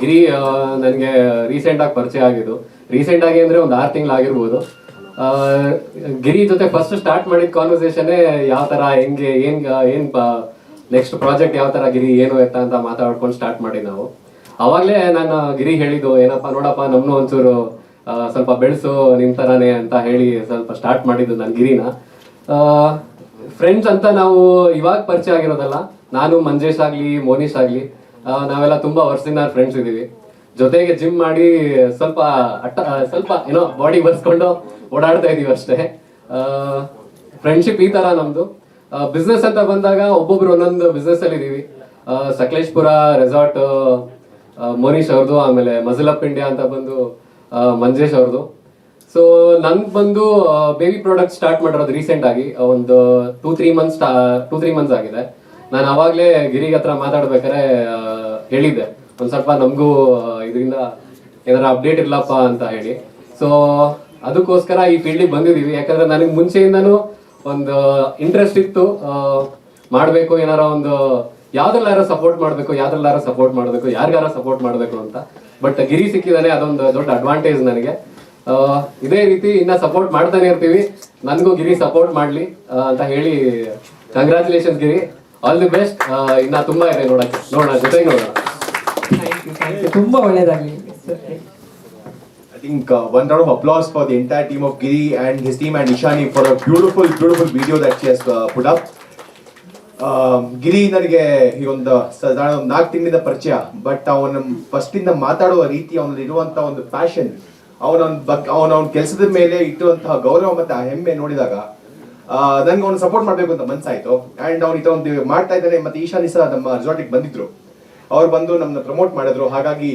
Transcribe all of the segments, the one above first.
ಗಿರಿ ನನಗೆ ರೀಸೆಂಟಾಗಿ ಪರಿಚಯ ಆಗಿದ್ದು. ರೀಸೆಂಟಾಗಿ ಅಂದರೆ ಒಂದು 6 ತಿಂಗಳಾಗಿರ್ಬೋದು. ಗಿರಿ ಜೊತೆ ಫಸ್ಟ್ ಸ್ಟಾರ್ಟ್ ಮಾಡಿದ ಕಾನ್ವರ್ಸೇಷನ್ನೇ ಯಾವ ಥರ ಹೆಂಗೆ ಏನು ನೆಕ್ಸ್ಟ್ ಪ್ರಾಜೆಕ್ಟ್ ಯಾವ ಥರ ಗಿರಿ ಏನು ಎತ್ತ ಅಂತ ಮಾತಾಡ್ಕೊಂಡು ಸ್ಟಾರ್ಟ್ ಮಾಡಿ ನಾವು. ಆವಾಗಲೇ ನಾನು ಗಿರಿ ಹೇಳಿದ್ದು, ಏನಪ್ಪ ನೋಡಪ್ಪ ನಮ್ಮನ್ನು ಒಂಚೂರು ಸ್ವಲ್ಪ ಬೆಳೆಸು ನಿಮ್ಮ ಥರನೇ ಅಂತ ಹೇಳಿ ಸ್ವಲ್ಪ ಸ್ಟಾರ್ಟ್ ಮಾಡಿದ್ದು ನಾನು ಗಿರಿನ. ಫ್ರೆಂಡ್ಸ್ ಅಂತ ನಾವು ಇವಾಗ ಪರಿಚಯ ಆಗಿರೋದಲ್ಲ. ನಾನು ಮಂಜೇಶ್ ಆಗಲಿ ಮೋನೀಶ್ ಆಗಲಿ ನಾವೆಲ್ಲ ತುಂಬ ವರ್ಷದಿಂದ ಫ್ರೆಂಡ್ಸ್ ಇದ್ದೀವಿ. ಜೊತೆಗೆ ಜಿಮ್ ಮಾಡಿ ಸ್ವಲ್ಪ ಏನೋ ಬಾಡಿ ಬರ್ಸ್ಕೊಂಡು ಓಡಾಡ್ತಾ ಇದೀವಿ ಅಷ್ಟೇ. ಫ್ರೆಂಡ್ಶಿಪ್ ಈ ಥರ ನಮ್ಮದು. ಬಿಸ್ನೆಸ್ ಅಂತ ಬಂದಾಗ ಒಬ್ಬೊಬ್ರು ಒಂದೊಂದು ಬಿಸ್ನೆಸ್ಸಲ್ಲಿ ಇದ್ದೀವಿ. ಸಕಲೇಶ್ಪುರ ರೆಸಾರ್ಟ್ ಮೋನೀಶ್ ಅವ್ರದ್ದು, ಆಮೇಲೆ ಮಜಲ್ ಅಪ್ ಇಂಡಿಯಾ ಅಂತ ಬಂದು ಮಂಜೇಶ್ ಅವ್ರದ್ದು. ಸೊ ನಂಗೆ ಬಂದು ಬೇಬಿ ಪ್ರಾಡಕ್ಟ್ ಸ್ಟಾರ್ಟ್ ಮಾಡಿರೋದು ರೀಸೆಂಟಾಗಿ ಒಂದು 2-3 ಮಂತ್ಸ್ ಆಗಿದೆ. ನಾನು ಆವಾಗಲೇ ಗಿರಿಗೆ ಹತ್ರ ಮಾತಾಡ್ಬೇಕಾದ್ರೆ ಹೇಳಿದ್ದೆ, ಒಂದು ಸ್ವಲ್ಪ ನಮಗೂ ಇದರಿಂದ ಏನಾರ ಅಪ್ಡೇಟ್ ಇರ್ಲಪ್ಪ ಅಂತ ಹೇಳಿ. ಸೊ ಅದಕ್ಕೋಸ್ಕರ ಈ ಫೀಲ್ಡಿಗೆ ಬಂದಿದ್ದೀವಿ. ಯಾಕಂದರೆ ನನಗೆ ಮುಂಚೆಯಿಂದನೂ ಒಂದು ಇಂಟ್ರೆಸ್ಟ್ ಇತ್ತು, ಮಾಡಬೇಕು ಏನಾರ ಒಂದು ಯಾವ್ದ್ರಲ್ಲಾರ ಸಪೋರ್ಟ್ ಮಾಡಬೇಕು, ಯಾರಿಗಾರ ಸಪೋರ್ಟ್ ಮಾಡಬೇಕು ಅಂತ. ಬಟ್ ಗಿರಿ ಸಿಕ್ಕಿದಾನೆ, ಅದೊಂದು ದೊಡ್ಡ ಅಡ್ವಾಂಟೇಜ್ ನನಗೆ. ಇದೇ ರೀತಿ ಇನ್ನ ಸಪೋರ್ಟ್ ಮಾಡ್ತಾನೆ ಇರ್ತೀವಿ. ನನಗೂ ಗಿರಿ ಸಪೋರ್ಟ್ ಮಾಡಲಿ ಅಂತ ಹೇಳಿ congratulations Giri, all the best. ಇನ್ನ ತುಂಬಾ ಇದೆ ನೋಡೋಣ ಜೊತೆಗೆ ನೋಡೋಣ. ತುಂಬಾ ಒಳ್ಳೇದಾಗಲಿ. I think one round of applause for the entire team of Giri and his team and Ishani for a beautiful video that she has put up. ಗಿರಿ ನನಗೆ ಈ ಒಂದು 4 ತಿಂಗಳಿಂದ ಪರಿಚಯ. ಬಟ್ ಅವನ ಫಸ್ಟ್ ಇಂದ ಮಾತಾಡುವ ರೀತಿ, ಅವನಲ್ಲಿರುವಂತ ಒಂದು ಪ್ಯಾಷನ್, ಅವನ ಕೆಲಸದ ಮೇಲೆ ಇಟ್ಟುವಂತಹ ಗೌರವ ಮತ್ತೆ ಆ ಹೆಮ್ಮೆ ನೋಡಿದಾಗ ನನ್ಗೆ ಅವ್ನು ಸಪೋರ್ಟ್ ಮಾಡ್ಬೇಕು ಅಂತ ಮನ್ಸಾಯ್ತು. ಅಂಡ್ ಅವ್ನು ಇದೊಂದು ಮಾಡ್ತಾ ಇದ್ದಾನೆ. ಮತ್ತೆ ಈಶಾನಿ ಸಹ ನಮ್ಮ ರೆಸಾರ್ಟಿಗೆ ಬಂದಿದ್ರು, ಅವ್ರು ಬಂದು ನಮ್ಮನ್ನ ಪ್ರಮೋಟ್ ಮಾಡಿದ್ರು. ಹಾಗಾಗಿ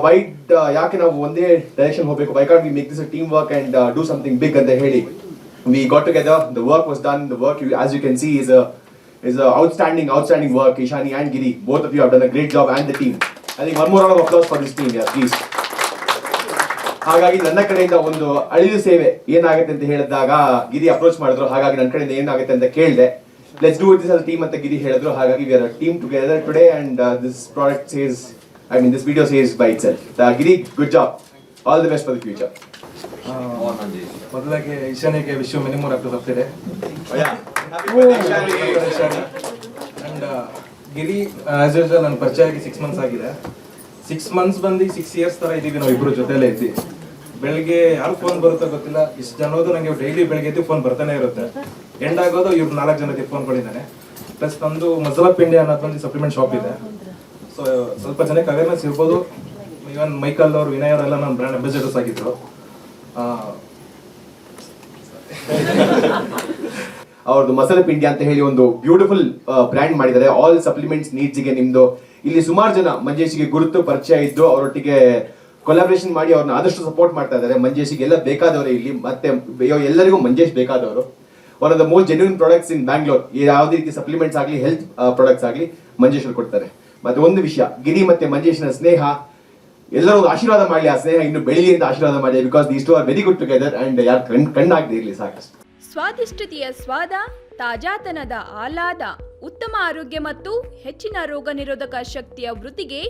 ವೈಡ್ ಯಾಕೆ ನಾವು ಒಂದೇ ಡೈರೆಕ್ಷನ್ ಹೋಗ್ಬೇಕು, why can't we make this team work and do something big ಅಂತ ಹೇಳಿ we got together. The work was done. The work as you can see is a outstanding work. Ishani and Giri, both of you have done a great job, and the team. I think one more round of applause for this team, yeah, please. ಹಾಗಾಗಿ ನನ್ನ ಕಡೆಯಿಂದ ಒಂದು ಅಳಿಲು ಸೇವೆ ಏನಾಗುತ್ತೆ ಅಂತ ಹೇಳಿದಾಗ ಗಿರಿ approach ಮಾಡಿದ್ರು. ಹಾಗಾಗಿ ನನ್ನ ಕಡೆಯಿಂದ ಏನಾಗುತ್ತೆ ಅಂತ ಕೇಳಿದೆ. Let's do it this as a team ಅಂತ ಗಿರಿ ಹೇಳಿದ್ರು. ಹಾಗಾಗಿ we are a team together today, and this product says, this video says by itself. Giri, good job. All the best for the future. ಮೊದಲಾಗಿ ಈಶಾನಿಗೆ wish you many more happy birthday. And Giri as usual ನನ್ನ ಪರಿಚಯ ಆಗಿ 6 months ಆಗಿದೆ. 6 months ಬಂದು 6 years ತರ ಇದೀವಿ ನಾವು ಇಬ್ರು ಜೊತೆಲೇ ಇದ್ವಿ. ಬೆಳಿಗ್ಗೆ ಯಾರು ಫೋನ್ ಬರುತ್ತೋ ಗೊತ್ತಿಲ್ಲ, ಇಷ್ಟು ಜನದ್ದು ನನಗೆ ಡೈಲಿ ಬೆಳಿಗ್ಗೆ ಎದ್ದು ಫೋನ್ ಬರ್ತಾನೆ ಇರುತ್ತೆ. ಎಂಡ್ ಆಗೋದು ಇವ್ರು 4 ಜನಕ್ಕೆ ಫೋನ್ ಕೊಟ್ಟಿದ್ದಾನೆ. ಪ್ಲಸ್ ನಂದು ಮಜಲ್ ಅಪ್ ಇಂಡಿಯಾ ಅನ್ನೋದು ಒಂದು ಸಪ್ಲಿಮೆಂಟ್ ಶಾಪ್ ಇದೆ. ಸೊ ಸ್ವಲ್ಪ ಜನಕ್ಕೆ ಅವೇರ್ನೆಸ್ ಇರ್ಬೋದು. ಇವನ್ ಮೈಕಲ್ ಅವರು, ವಿನಯ್ ಅವರೆಲ್ಲ ನನ್ನ ಬ್ರ್ಯಾಂಡ್ ಅಂಬಾಸಿಡರ್ಸ್ ಆಗಿದ್ರು. ಅವ್ರದ್ದು ಮಸಲ್ ಅಪ್ ಇಂಡಿಯಾ ಅಂತ ಹೇಳಿ ಒಂದು ಬ್ಯೂಟಿಫುಲ್ ಬ್ರ್ಯಾಂಡ್ ಮಾಡಿದ್ದಾರೆ. ಆಲ್ ಸಪ್ಲಿಮೆಂಟ್ಸ್ ನೀಡ್ಸ್ಗೆ ನಿಮ್ದು. ಇಲ್ಲಿ ಸುಮಾರು ಜನ ಮಂಜೇಶ್ಗೆ ಗುರುತು ಪರಿಚಯ ಇದ್ದು ಅವರೊಟ್ಟಿಗೆ ಕೊಲಾಬ್ರೇಷನ್ ಮಾಡಿ ಅವ್ರನ್ನ ಆದಷ್ಟು ಸಪೋರ್ಟ್ ಮಾಡ್ತಾ ಇದ್ದಾರೆ. ಮಂಜೇಶ್ಗೆ ಎಲ್ಲ ಬೇಕಾದವರು ಇಲ್ಲಿ, ಮತ್ತೆ ಎಲ್ಲರಿಗೂ ಮಂಜೇಶ್ ಬೇಕಾದವರು. One of the most genuine products in Bangalore. ಯಾವುದೇ ರೀತಿ ಸಪ್ಲಿಮೆಂಟ್ಸ್ ಆಗಲಿ, ಹೆಲ್ತ್ ಪ್ರಾಡಕ್ಟ್ಸ್ ಆಗಲಿ ಮಂಜೇಶ್ ಕೊಡ್ತಾರೆ. ಮತ್ತೆ ಒಂದು ವಿಷಯ, ಗಿರಿ ಮತ್ತೆ ಮಂಜೇಶ್ನ ಸ್ನೇಹ, ಎಲ್ಲರೂ ಒಂದು ಆಶೀರ್ವಾದ ಮಾಡಲಿ, ಆ ಸ್ನೇಹ ಇನ್ನು ಬೆಳಿಲಿ ಅಂತ ಆಶೀರ್ವಾದ ಮಾಡಿ. Because these two are very good together and ಯಾರು ಕಣ್ಣಾಗದೆ ಇರಲಿ ಸಾಕಷ್ಟು. ಸ್ವಾದಿಷ್ಟತೆಯ ಸ್ವಾದ, ತಾಜಾತನದ ಆಹ್ಲಾದ, ಉತ್ತಮ ಆರೋಗ್ಯ ಮತ್ತು ಹೆಚ್ಚಿನ ರೋಗ ನಿರೋಧಕ ಶಕ್ತಿಯ ವೃದ್ಧಿಗೆ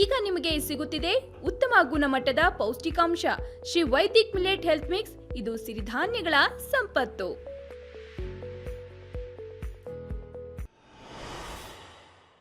ಈಗ ನಿಮಗೆ ಸಿಗುತ್ತಿದೆ ಉತ್ತಮ ಗುಣಮಟ್ಟದ ಪೌಷ್ಟಿಕಾಂಶ Shri Vaidik millet health mix. ಇದು ಸಿರಿಧಾನ್ಯಗಳ ಸಂಪತ್ತು.